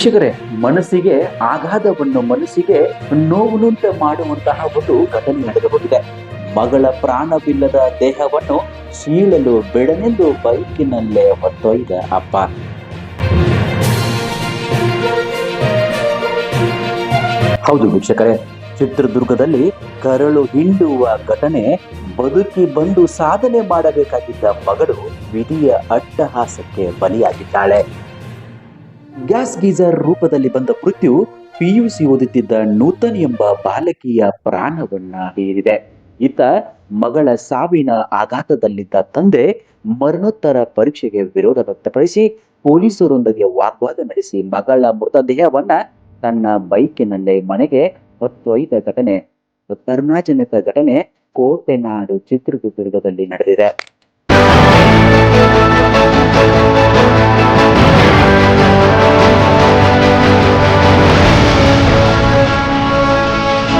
ವೀಕ್ಷಕರೇ, ಮನಸ್ಸಿಗೆ ನೋವುನುಂಟು ಮಾಡುವಂತಹ ಒಂದು ಘಟನೆ ನಡೆದು ಹೋಗಿದೆ. ಮಗಳ ಪ್ರಾಣವಿಲ್ಲದ ದೇಹವನ್ನು ಸೀಳಲು ಬಿಡನೆಂದು ಬೈಕಿನಲ್ಲೇ ಹೊತ್ತೊಯ್ದ ಅಪ್ಪ. ಹೌದು ವೀಕ್ಷಕರೇ, ಚಿತ್ರದುರ್ಗದಲ್ಲಿ ಕರಳು ಹಿಂಡುವ ಘಟನೆ. ಬದುಕಿ ಬಂದು ಸಾಧನೆ ಮಾಡಬೇಕಾಗಿದ್ದ ಮಗಳು ವಿಧಿಯ ಅಟ್ಟಹಾಸಕ್ಕೆ ಬಲಿಯಾಗಿದ್ದಾಳೆ. ಗ್ಯಾಸ್ ಗೀಜರ್ ರೂಪದಲ್ಲಿ ಬಂದ ಮೃತ್ಯು ಪಿಯುಸಿ ಓದುತ್ತಿದ್ದ ನೂತನ್ ಎಂಬ ಬಾಲಕಿಯ ಪ್ರಾಣವನ್ನ ಹೀರಿದೆ. ಇತ್ತ ಮಗಳ ಸಾವಿನ ಆಘಾತದಲ್ಲಿದ್ದ ತಂದೆ ಮರಣೋತ್ತರ ಪರೀಕ್ಷೆಗೆ ವಿರೋಧ ವ್ಯಕ್ತಪಡಿಸಿ ಪೊಲೀಸರೊಂದಿಗೆ ವಾಗ್ವಾದ ನಡೆಸಿ ಮಗಳ ಮೃತದೇಹವನ್ನ ತನ್ನ ಬೈಕಿನಲ್ಲೇ ಮನೆಗೆ ಹೊತ್ತೊಯ್ದ ಘಟನೆ, ಕರುಣಾಜನಕ ಘಟನೆ ಕೋಟೆನಾಡು ಚಿತ್ರದುರ್ಗದಲ್ಲಿ ನಡೆದಿದೆ.